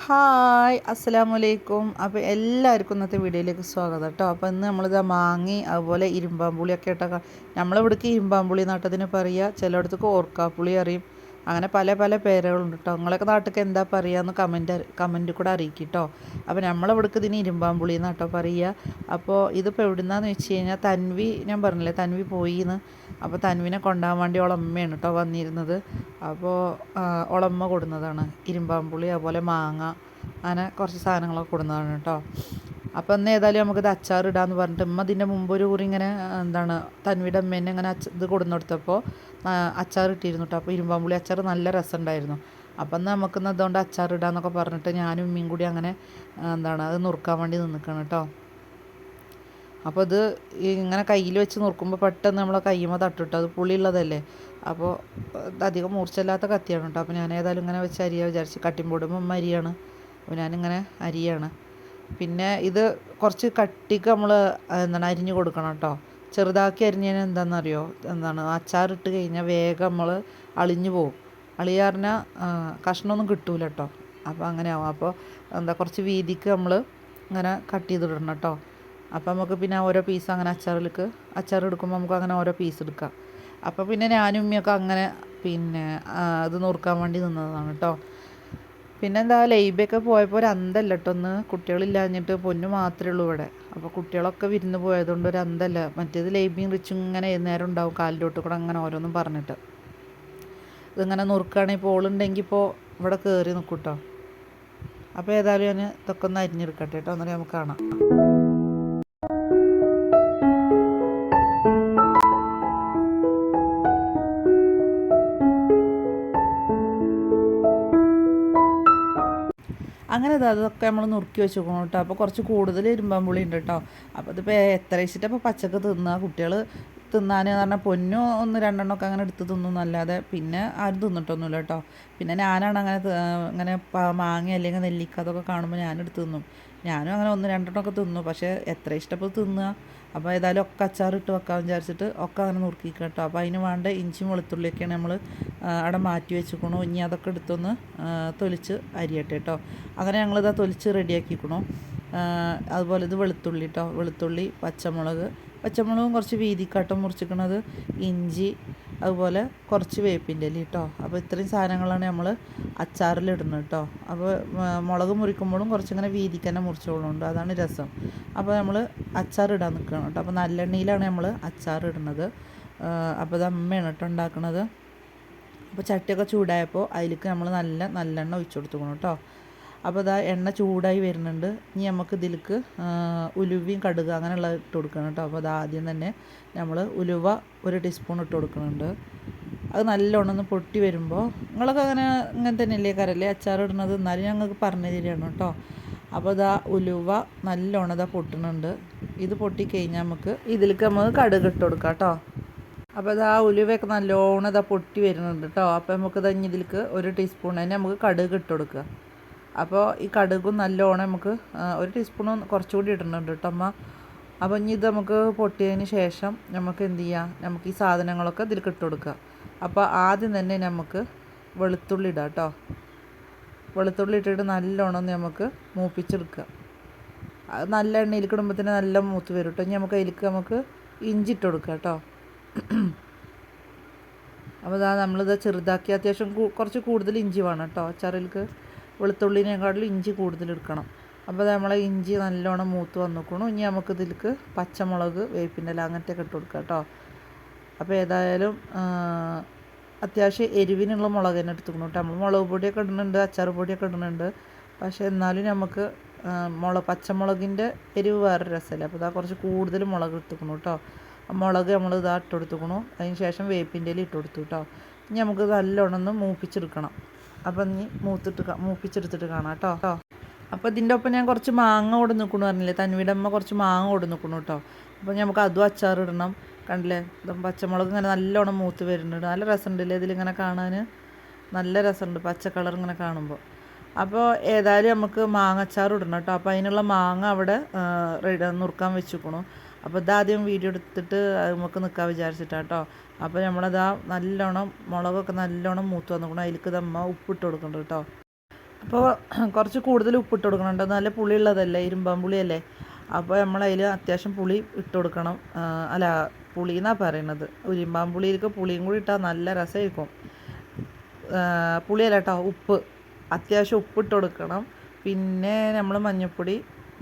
Hi അസ്സലാമലൈക്കും. അപ്പോൾ എല്ലാവർക്കും ഇന്നത്തെ വീഡിയോയിലേക്ക് സ്വാഗതം കേട്ടോ. അപ്പോൾ ഇന്ന് നമ്മളിത് മാങ്ങി അതുപോലെ ഇരുമ്പാമ്പുളിയൊക്കെ ഇട്ട നമ്മളിവിടേക്ക് ഇരുമ്പാമ്പുളി നാട്ടത്തിന് പറയുക, ചിലയിടത്തേക്ക് ഓർക്കാപ്പുളി അറിയും. അങ്ങനെ പല പല പേരുകളുണ്ട് കേട്ടോ. നിങ്ങളൊക്കെ നാട്ടിലേക്ക് എന്താ പറയുകയെന്ന് കമൻറ്റ് കൂടെ അറിയിക്കും കേട്ടോ. അപ്പോൾ നമ്മളിവിടേക്ക് ഇതിന് ഇരുമ്പാമ്പുളി എന്നാട്ടോ പറയുക. അപ്പോൾ ഇതിപ്പോൾ എവിടുന്നാന്ന് വെച്ച് കഴിഞ്ഞാൽ തൻവി, ഞാൻ പറഞ്ഞില്ലേ തൻവി പോയിന്ന്. അപ്പോൾ തൻവിനെ കൊണ്ടുപോകാൻ വേണ്ടി ഓളമ്മയാണ് കേട്ടോ വന്നിരുന്നത്. അപ്പോൾ ഓളമ്മ കൊടുന്നതാണ് ഇരുമ്പാമ്പുളി അതുപോലെ മാങ്ങ, അങ്ങനെ കുറച്ച് സാധനങ്ങളൊക്കെ കൊടുന്നതാണ് കേട്ടോ. അപ്പോൾ ഇന്ന് ഏതായാലും നമുക്കിത് അച്ചാറിടാന്ന് പറഞ്ഞിട്ട് ഉമ്മ ഇതിൻ്റെ മുമ്പ് ഒരു കുറി ഇങ്ങനെ തൻവിയുടെ അമ്മേനെ ഇങ്ങനെ ഇത് കൊടുന്നു കൊടുത്തപ്പോൾ അച്ചാറിട്ടിരുന്നു കേട്ടോ. അപ്പോൾ ഇരുമ്പാമ്പുളി അച്ചാർ നല്ല രസമുണ്ടായിരുന്നു. അപ്പം എന്നാൽ നമുക്കിന്ന് അതുകൊണ്ട് അച്ചാറിടാന്നൊക്കെ പറഞ്ഞിട്ട് ഞാനും ഉമ്മയും കൂടി അങ്ങനെ അത് നുറുക്കാൻ വേണ്ടി നിൽക്കണം കേട്ടോ. അപ്പോൾ ഇത് ഇങ്ങനെ കയ്യിൽ വെച്ച് നുറുക്കുമ്പോൾ പെട്ടെന്ന് നമ്മളെ കയ്യുമ്പോൾ തട്ടിട്ടോ, അത് പുളിയുള്ളതല്ലേ. അപ്പോൾ അധികം മൂർച്ചയില്ലാത്ത കത്തിയാണ് കേട്ടോ. അപ്പോൾ ഞാൻ ഏതായാലും ഇങ്ങനെ വെച്ച് അരിയാ വിചാരിച്ച്, കട്ടിമ്പോടുമ്പോൾ അരിയാണ്. അപ്പോൾ ഞാനിങ്ങനെ അരിയാണ്. പിന്നെ ഇത് കുറച്ച് കട്ടിക്ക് നമ്മൾ അരിഞ്ഞ് കൊടുക്കണം കേട്ടോ. ചെറുതാക്കി അരിഞ്ഞതിന് എന്താണെന്നറിയോ, അച്ചാറിട്ട് കഴിഞ്ഞാൽ വേഗം നമ്മൾ അളിഞ്ഞു പോകും. അളിയാറിഞ്ഞാൽ കഷ്ണമൊന്നും കിട്ടൂല കേട്ടോ. അപ്പോൾ അങ്ങനെ ആവും. അപ്പോൾ കുറച്ച് വീതിക്ക് നമ്മൾ ഇങ്ങനെ കട്ട് ചെയ്തിടണം കേട്ടോ. അപ്പോൾ നമുക്ക് പിന്നെ ഓരോ പീസ് അങ്ങനെ അച്ചാർ എടുക്കുമ്പോൾ നമുക്ക് അങ്ങനെ ഓരോ പീസ് എടുക്കാം. അപ്പോൾ പിന്നെ ഞാനും ഉമ്മയൊക്കെ അങ്ങനെ പിന്നെ അത് നുറുക്കാൻ വേണ്ടി നിന്നതാണ് കേട്ടോ. പിന്നെ ലൈബൊക്കെ പോയപ്പോൾ ഒരു അന്തല്ല കേട്ടോ. ഒന്ന് കുട്ടികളില്ലാഞ്ഞിട്ട് പൊന്നു മാത്രമേ ഉള്ളൂ ഇവിടെ. അപ്പോൾ കുട്ടികളൊക്കെ വിരുന്ന് പോയതുകൊണ്ട് ഒരു അന്തല്ല. മറ്റേത് ലൈബിയും റിച്ചും ഇങ്ങനെ നേരം ഉണ്ടാവും കാലിൻ്റെ തൊട്ട് കൂടെ അങ്ങനെ ഓരോന്നും പറഞ്ഞിട്ട്. ഇതിങ്ങനെ നുറുക്കുകയാണെങ്കിൽ ഇപ്പോൾ ഓളുണ്ടെങ്കിൽ ഇപ്പോൾ ഇവിടെ കയറി നിൽക്കും കേട്ടോ. അപ്പോൾ ഏതായാലും ഞാൻ ഇതൊക്കെ ഒന്ന് അരിഞ്ഞെടുക്കട്ടെ കേട്ടോ, എന്നാലും നമുക്ക് കാണാം. അങ്ങനെ അതൊക്കെ നമ്മൾ നുറുക്കി വെച്ചേക്കണം കേട്ടോ. അപ്പോൾ കുറച്ച് കൂടുതൽ ഇരുമ്പാമ്പുളി ഉണ്ട് കേട്ടോ. അപ്പോൾ ഇതിപ്പോൾ എത്ര വെച്ചിട്ട് ഇപ്പോൾ പച്ചക്ക് തിന്നുക, കുട്ടികൾ തിന്നാൻ പറഞ്ഞാൽ പൊന്നു ഒന്ന് രണ്ടെണ്ണമൊക്കെ അങ്ങനെ എടുത്ത് തിന്നുന്നല്ലാതെ പിന്നെ ആരും തിന്നിട്ടൊന്നുമില്ല കേട്ടോ. പിന്നെ ഞാനാണ് അങ്ങനെ മാങ്ങ അല്ലെങ്കിൽ നെല്ലിക്ക അതൊക്കെ കാണുമ്പോൾ ഞാനെടുത്ത് തിന്നും. ഞാനും അങ്ങനെ ഒന്ന് രണ്ടെണ്ണമൊക്കെ തിന്നു. പക്ഷേ എത്ര ഇഷ്ടപ്പെട്ട് തിന്നുക. അപ്പോൾ ഏതായാലും ഒക്കെ അച്ചാറിട്ട് വെക്കാമെന്ന് വിചാരിച്ചിട്ട് ഒക്കെ അങ്ങനെ നുറുക്കിക്കുക കേട്ടോ. അപ്പോൾ അതിന് വേണ്ട ഇഞ്ചിയും വെളുത്തുള്ളിയൊക്കെയാണ് നമ്മൾ അവിടെ മാറ്റി വെച്ചിക്കണു. ഇനി അതൊക്കെ എടുത്തൊന്ന് തൊലിച്ച് അരിയട്ടെ കേട്ടോ. അങ്ങനെ ഞങ്ങളിതാ തൊലിച്ച് റെഡിയാക്കിക്കണു. അതുപോലെ ഇത് വെളുത്തുള്ളി കേട്ടോ, വെളുത്തുള്ളി, പച്ചമുളകും കുറച്ച് വീതിക്കാട്ടം മുറിച്ചിക്കണത്, ഇഞ്ചി, അതുപോലെ കുറച്ച് വേപ്പിൻ്റെ ഇല കേട്ടോ. അപ്പോൾ ഇത്രയും സാധനങ്ങളാണ് നമ്മൾ അച്ചാറിലിടുന്നത് കേട്ടോ. അപ്പോൾ മുളക് മുറിക്കുമ്പോഴും കുറച്ചിങ്ങനെ വീതിക്ക് തന്നെ മുറിച്ചോളുണ്ട്, അതാണ് രസം. അപ്പോൾ നമ്മൾ അച്ചാറിടാൻ നിൽക്കണം കേട്ടോ. അപ്പോൾ നല്ലെണ്ണയിലാണ് നമ്മൾ അച്ചാറിടുന്നത്. അപ്പോൾ ഇത് അമ്മയാണ് കേട്ടോ ഉണ്ടാക്കുന്നത്. അപ്പോൾ ചട്ടിയൊക്കെ ചൂടായപ്പോൾ അതിലേക്ക് നമ്മൾ നല്ലെണ്ണ ഒഴിച്ചു കൊടുക്കണം കേട്ടോ. അപ്പോൾ ഇതാ എണ്ണ ചൂടായി വരുന്നുണ്ട്. ഇനി നമുക്ക് ഇതിലേക്ക് ഉലുവയും കടുക് അങ്ങനെയുള്ള ഇട്ട് കൊടുക്കണം കേട്ടോ. അപ്പോൾ അത് ആദ്യം തന്നെ നമ്മൾ ഉലുവ 1 ടീസ്പൂൺ ഇട്ട് കൊടുക്കുന്നുണ്ട്. അത് നല്ലോണം ഒന്ന് പൊട്ടി വരുമ്പോൾ, നിങ്ങളൊക്കെ അങ്ങനെ തന്നെയല്ലേ കരല്ലേ അച്ചാറിടുന്നത്, എന്നാലും ഞങ്ങൾക്ക് പറഞ്ഞു തരികയാണ് കേട്ടോ. അപ്പോൾ ഇതാ ഉലുവ നല്ലോണം പൊട്ടുന്നുണ്ട്. ഇത് പൊട്ടിക്കഴിഞ്ഞാൽ നമുക്ക് ഇതിലേക്ക് കടുക് ഇട്ട് കൊടുക്കാം കേട്ടോ. അപ്പോൾ ഇതാ ഉലുവയൊക്കെ നല്ലോണം പൊട്ടി വരുന്നുണ്ട് കേട്ടോ. അപ്പോൾ നമുക്ക് ഇതിലേക്ക് 1 ടീസ്പൂൺ തന്നെ നമുക്ക് കടുക് ഇട്ട് കൊടുക്കുക. അപ്പോൾ ഈ കടുകും നല്ലോണം നമുക്ക് 1 ടീസ്പൂൺ കുറച്ചുകൂടി ഇടുന്നുണ്ട് കേട്ടോ അമ്മ. അപ്പോൾ ഇനി ഇത് നമുക്ക് പൊട്ടിയതിന് ശേഷം നമുക്ക് എന്ത് ചെയ്യാം, നമുക്ക് ഈ സാധനങ്ങളൊക്കെ ഇതിലേക്ക് ഇട്ട് കൊടുക്കുക. അപ്പോൾ ആദ്യം തന്നെ നമുക്ക് വെളുത്തുള്ളി ഇടാം കേട്ടോ. വെളുത്തുള്ളി ഇട്ടിട്ട് നല്ലോണം നമുക്ക് മൂപ്പിച്ചെടുക്കുക. അത് നല്ല എണ്ണയിലേക്ക് ഇടുമ്പോഴത്തേന് നല്ല മൂത്ത് വരും കേട്ടോ. ഇനി നമുക്ക് ഇഞ്ചി ഇട്ട് കൊടുക്കുക കേട്ടോ. അപ്പോൾ നമ്മളിത് ചെറുതാക്കി അത്യാവശ്യം കുറച്ച് കൂടുതൽ ഇഞ്ചി വേണം കേട്ടോ അച്ചാറിലേക്ക്. വെളുത്തുള്ളിനേക്കാട്ടിലും ഇഞ്ചി കൂടുതൽ എടുക്കണം. അപ്പോൾ നമ്മളെ ഇഞ്ചി നല്ലോണം മൂത്ത് വന്നിക്കണം. ഇനി നമുക്ക് ഇതിലേക്ക് പച്ചമുളക്, വേപ്പിൻ്റെ ഇല അങ്ങനത്തെയൊക്കെ ഇട്ട് കൊടുക്കുക കേട്ടോ. അപ്പോൾ ഏതായാലും അത്യാവശ്യം എരിവിനുള്ള മുളക് തന്നെ എടുത്തുക്കണം കേട്ടോ. നമ്മൾ മുളക് പൊടിയൊക്കെ ഇടുന്നുണ്ട്, അച്ചാർ പൊടിയൊക്കെ ഇടുന്നുണ്ട്. പക്ഷേ എന്നാലും നമുക്ക് പച്ചമുളകിൻ്റെ എരിവ് വേറെ രസമല്ലേ. അപ്പോൾ കുറച്ച് കൂടുതൽ മുളക് എടുത്തുക്കണം കേട്ടോ. മുളക് നമ്മൾ ഇട്ട് കൊടുത്തുക്കണം. അതിന് ശേഷം വേപ്പിൻ്റെ ഇല ഇട്ട് കൊടുത്തു കേട്ടോ. ഇനി നമുക്ക് നല്ലോണം ഒന്ന് മൂപ്പിച്ചെടുക്കണം. അപ്പം ഇനി മൂപ്പിച്ചെടുത്തിട്ട് കാണാം കേട്ടോ. അപ്പോൾ ഇതിൻ്റെ ഒപ്പം ഞാൻ കുറച്ച് മാങ്ങ കൊടുന്ന് നിൽക്കണു പറഞ്ഞില്ലേ, തൻവിയുടെ അമ്മ കുറച്ച് മാങ്ങ കൊടുന്ന് നിൽക്കണു കേട്ടോ. അപ്പോൾ നമുക്ക് അതും അച്ചാറിടണം. കണ്ടില്ലേ, പച്ചമുളക് ഇങ്ങനെ നല്ലോണം മൂത്ത് വരുന്നുണ്ട്. നല്ല രസമുണ്ടല്ലേ ഇതിലിങ്ങനെ കാണാൻ, നല്ല രസമുണ്ട് പച്ച കളർ ഇങ്ങനെ കാണുമ്പോൾ. അപ്പോൾ ഏതായാലും നമുക്ക് മാങ്ങ അച്ചാർ ഇടണം കേട്ടോ. അപ്പോൾ അതിനുള്ള മാങ്ങ അവിടെ നുറുക്കാൻ വെച്ചിരിക്കണു. അപ്പോൾ ഇതാദ്യം വീഡിയോ എടുത്തിട്ട് നമുക്ക് നിൽക്കാൻ വിചാരിച്ചിട്ടാണ് കേട്ടോ. അപ്പോൾ നമ്മളതാ നല്ലോണം മുളകൊക്കെ നല്ലോണം മൂത്ത് വന്നിക്കണം. അതിലേക്ക് അമ്മ ഉപ്പിട്ട് കൊടുക്കുന്നുണ്ട് കേട്ടോ. അപ്പോൾ കുറച്ച് കൂടുതൽ ഉപ്പിട്ട് കൊടുക്കണം. നല്ല പുളിയുള്ളതല്ലേ, ഇരുമ്പാമ്പുളിയല്ലേ. അപ്പോൾ നമ്മളതിൽ അത്യാവശ്യം പുളി ഇട്ട് കൊടുക്കണം. അല്ല, പുളി എന്നാണ് പറയുന്നത്. ഇരുമ്പാമ്പുളിയിലേക്ക് പുളിയും കൂടി ഇട്ടാൽ നല്ല രസമായിരിക്കും. പുളിയല്ല കേട്ടോ, ഉപ്പ്. അത്യാവശ്യം ഉപ്പിട്ട് കൊടുക്കണം. പിന്നെ നമ്മൾ മഞ്ഞൾപ്പൊടി,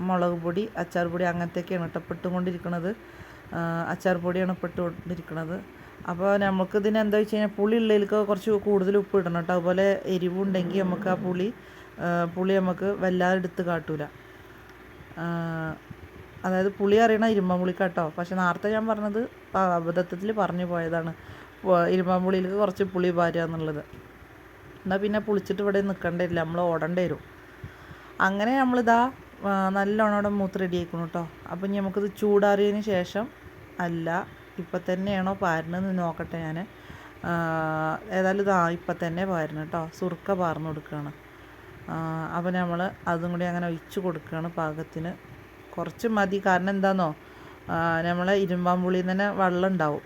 മുളക് പൊടി, അച്ചാർ പൊടി അങ്ങനത്തെയൊക്കെയാണ് കേട്ടോ ഇട്ടുകൊണ്ടിരിക്കുന്നത്. അച്ചാർ പൊടിയാണ് ഇട്ടുകൊണ്ടിരിക്കുന്നത്. അപ്പോൾ നമുക്ക് ഇതിന് എന്താ വെച്ച് കഴിഞ്ഞാൽ പുളി ഉള്ളതിലേക്ക് കുറച്ച് കൂടുതൽ ഉപ്പ് ഇടണം കേട്ടോ. അതുപോലെ എരിവുണ്ടെങ്കിൽ നമുക്ക് ആ പുളി നമുക്ക് വല്ലാതെ എടുത്ത് കാട്ടൂല. അതായത് പുളി അറിയണ ഇരുമ്പാമ്പുളിക്ക് കേട്ടോ. പക്ഷെ നേരത്തെ ഞാൻ പറഞ്ഞത് അബദ്ധത്തിൽ പറഞ്ഞു പോയതാണ്, ഇരുമ്പാമ്പുളിയിലേക്ക് കുറച്ച് പുളി പാരുക എന്നുള്ളത്. എന്നാൽ പിന്നെ പുളിച്ചിട്ട് ഇവിടെ നിൽക്കേണ്ടില്ല, നമ്മൾ ഓടേണ്ടി വരും. അങ്ങനെ നമ്മളിതാ നല്ലോണം അവിടെ മൂത്ത് റെഡി ആയിക്കണം കേട്ടോ. അപ്പം ഇനി നമുക്കിത് ചൂടാറിയതിന് ശേഷം, അല്ല ഇപ്പം തന്നെയാണോ പാരുന്നതെന്ന് നോക്കട്ടെ ഞാൻ. ഏതായാലും ഇതാ ഇപ്പം തന്നെ പാരുന്നു കേട്ടോ. സുർക്ക പാർന്ന് കൊടുക്കുകയാണ്. അപ്പോൾ നമ്മൾ അതും കൂടി അങ്ങനെ ഒഴിച്ച് കൊടുക്കുകയാണ് പാകത്തിന്. കുറച്ച് മതി, കാരണം എന്താണെന്നോ, നമ്മളെ ഇരുമ്പാമ്പുളിയിൽ തന്നെ വെള്ളം ഉണ്ടാവും.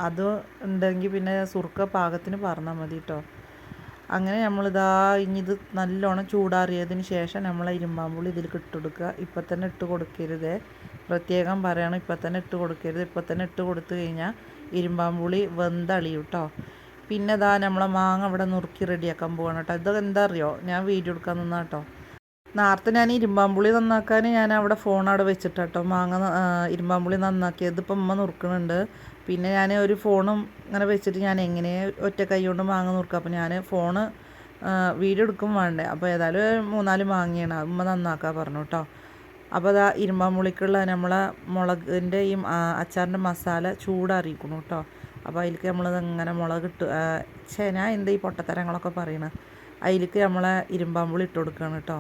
അത് ഉണ്ടെങ്കിൽ പിന്നെ സുർക്ക പാകത്തിന് പാർന്നാൽ മതി കേട്ടോ. അങ്ങനെ നമ്മളിതാ ഇനി ഇത് നല്ലോണം ചൂടാറിയതിന് ശേഷം നമ്മൾ ഇരുമ്പാമ്പുളി ഇതിലേക്ക് ഇട്ട് കൊടുക്കുക. ഇപ്പം തന്നെ ഇട്ട് കൊടുക്കരുത്, പ്രത്യേകം പറയണം, ഇപ്പം തന്നെ ഇട്ട് കൊടുക്കരുത്. ഇപ്പം തന്നെ ഇട്ട് കൊടുത്തു കഴിഞ്ഞാൽ ഇരുമ്പാമ്പുളി വെന്തളിയും കേട്ടോ. പിന്നെ ഇതാ നമ്മളെ മാങ്ങ ഇവിടെ നുറുക്കി റെഡിയാക്കാൻ പോവാണ് കേട്ടോ. ഇതൊക്കെ എന്താ അറിയോ, ഞാൻ വീഡിയോ എടുക്കാൻ നിന്നാ കേട്ടോ. നേരത്തെ ഞാൻ ഇരുമ്പാമ്പുളി നന്നാക്കാൻ ഞാൻ അവിടെ ഫോൺ അവിടെ വെച്ചിട്ടാട്ടോ ഇരുമ്പാമ്പുളി നന്നാക്കിയത്. ഇപ്പം ഉമ്മ നുറുക്കണുണ്ട്. പിന്നെ ഞാൻ ഒരു ഫോണും ഇങ്ങനെ വെച്ചിട്ട് ഞാൻ എങ്ങനെ ഒറ്റ കൈ കൊണ്ട് മാങ്ങ നുറുക്കുക. അപ്പോൾ ഞാൻ ഫോണ് വീഡിയോ എടുക്കും വേണ്ടേ. അപ്പോൾ ഏതായാലും 3-4 മാങ്ങയാണ് ഉമ്മ നന്നാക്കാൻ പറഞ്ഞു കേട്ടോ. അപ്പോൾ അതാ ഇരുമ്പാമ്പുളിക്കുള്ള നമ്മളെ മുളകിൻ്റെ ഈ അച്ചാറിൻ്റെ മസാല ചൂടാറിയിരിക്കണം കേട്ടോ. അപ്പോൾ അതിലേക്ക് നമ്മളത് ഇങ്ങനെ മുളകിട്ട് ഞാൻ എന്താ ഈ പൊട്ടത്തരങ്ങളൊക്കെ പറയണത്, അതിലേക്ക് നമ്മളെ ഇരുമ്പാമ്പുളി ഇട്ട് കൊടുക്കുകയാണ് കേട്ടോ.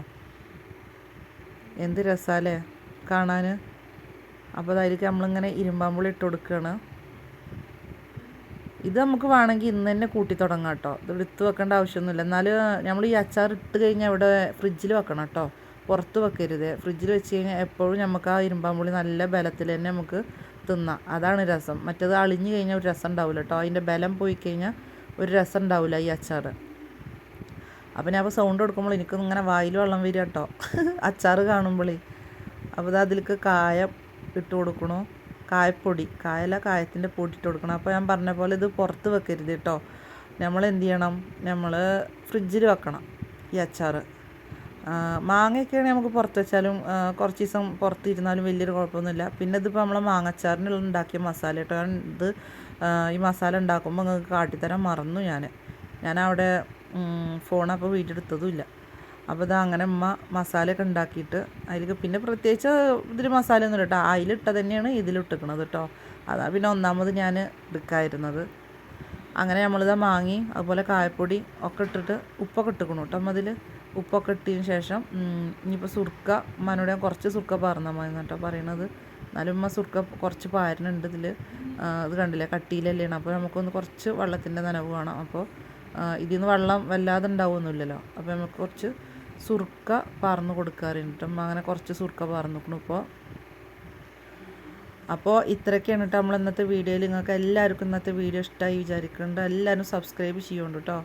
എന്ത് രസാലേ കാണാൻ. അപ്പോൾ അതിലേക്ക് നമ്മളിങ്ങനെ ഇരുമ്പാമ്പുളി ഇട്ട് കൊടുക്കുകയാണ്. ഇത് നമുക്ക് വേണമെങ്കിൽ ഇന്ന് തന്നെ കൂട്ടി തുടങ്ങാം കേട്ടോ. ഇത് എടുത്ത് വെക്കേണ്ട ആവശ്യമൊന്നുമില്ല. എന്നാലും നമ്മൾ ഈ അച്ചാർ ഇട്ട് കഴിഞ്ഞാൽ ഇവിടെ ഫ്രിഡ്ജിൽ വെക്കണം കേട്ടോ, പുറത്ത് വെക്കരുത്. ഫ്രിഡ്ജിൽ വെച്ച് കഴിഞ്ഞാൽ എപ്പോഴും നമുക്ക് ആ ഇരുമ്പാമ്പുളി നല്ല ബലത്തിൽ തന്നെ നമുക്ക് തിന്നാം. അതാണ് രസം. മറ്റേത് അളിഞ്ഞ് കഴിഞ്ഞാൽ ഒരു രസം ഉണ്ടാവില്ല കേട്ടോ. അതിൻ്റെ ബലം പോയി കഴിഞ്ഞാൽ ഒരു രസം ഉണ്ടാവില്ല ഈ അച്ചാർ. അപ്പോൾ ഞാൻ അപ്പോൾ സൗണ്ട് കൊടുക്കുമ്പോൾ എനിക്ക് ഇങ്ങനെ വായിൽ വെള്ളം വരിക കേട്ടോ അച്ചാർ കാണുമ്പോഴേ. അപ്പോൾ ഇത് അതിലേക്ക് കായം ഇട്ട് കൊടുക്കണു, കായപ്പൊടി, കായല കായത്തിൻ്റെ പൊടി ഇട്ട് കൊടുക്കണം. അപ്പോൾ ഞാൻ പറഞ്ഞ പോലെ ഇത് പുറത്ത് വെക്കരുത് കേട്ടോ. നമ്മൾ എന്ത് ചെയ്യണം, നമ്മൾ ഫ്രിഡ്ജിൽ വെക്കണം ഈ അച്ചാർ. മാങ്ങയൊക്കെയാണെങ്കിൽ നമുക്ക് പുറത്ത് വെച്ചാലും കുറച്ച് ദിവസം പുറത്തിരുന്നാലും വലിയൊരു കുഴപ്പമൊന്നുമില്ല. പിന്നെ ഇതിപ്പോൾ നമ്മളെ മാങ്ങച്ചാറിനുള്ള ഉണ്ടാക്കിയ മസാല കേട്ടോ. ഇത് ഈ മസാല ഉണ്ടാക്കുമ്പോൾ നിങ്ങൾക്ക് കാട്ടിത്തരാൻ മറന്നു ഞാനവിടെ ഫോണപ്പോൾ വീഡിയോ എടുത്തതുമില്ല. അപ്പോൾ ഇത് അങ്ങനെ ഉമ്മ മസാലയൊക്കെ ഉണ്ടാക്കിയിട്ട് അതിലേക്ക് പിന്നെ പ്രത്യേകിച്ച് ഇതിൽ മസാലയൊന്നും ഇല്ല കേട്ടോ. അതിലിട്ട തന്നെയാണ് ഇതിലിട്ടിക്കണത് കേട്ടോ. അതാണ് പിന്നെ ഒന്നാമത് ഞാൻ എടുക്കാതിരുന്നത്. അങ്ങനെ നമ്മളിതാ മാങ്ങി അതുപോലെ കായപ്പൊടി ഒക്കെ ഇട്ടിട്ട് ഉപ്പൊക്കെ ഇട്ടിക്കണം കേട്ടോ. അതിൽ ഉപ്പൊക്കെ ഇട്ടതിന് ശേഷം ഇനിയിപ്പോൾ സുർക്ക ഉമ്മനോട് ഞാൻ കുറച്ച് സുർക്ക പാർന്നാൽ മതി കേട്ടോ പറയണത്. എന്നാലും ഉമ്മ സുർക്ക കുറച്ച് പാരുന്നുണ്ട് ഇതിൽ. ഇത് കണ്ടില്ലേ കട്ടിയിലല്ലാണ്. അപ്പോൾ നമുക്കൊന്ന് കുറച്ച് വെള്ളത്തിൻ്റെ നനവ് വേണം. അപ്പോൾ ഇതിൽ നിന്ന് വെള്ളം വല്ലാതെ ഉണ്ടാവുമൊന്നുമില്ലല്ലോ. അപ്പോൾ നമുക്ക് കുറച്ച് സുർക്ക പാർന്ന് കൊടുക്കാറുണ്ട്. അങ്ങനെ കുറച്ച് സുർക്ക പാർന്ന് നോക്കണം. അപ്പോൾ ഇത്രയൊക്കെയാണ് കേട്ടോ നമ്മൾ ഇന്നത്തെ വീഡിയോയിൽ. നിങ്ങൾക്ക് എല്ലാവർക്കും ഇന്നത്തെ വീഡിയോ ഇഷ്ടമായി വിചാരിക്കുന്നുണ്ട്. എല്ലാവരും സബ്സ്ക്രൈബ് ചെയ്യുന്നുണ്ട് കേട്ടോ.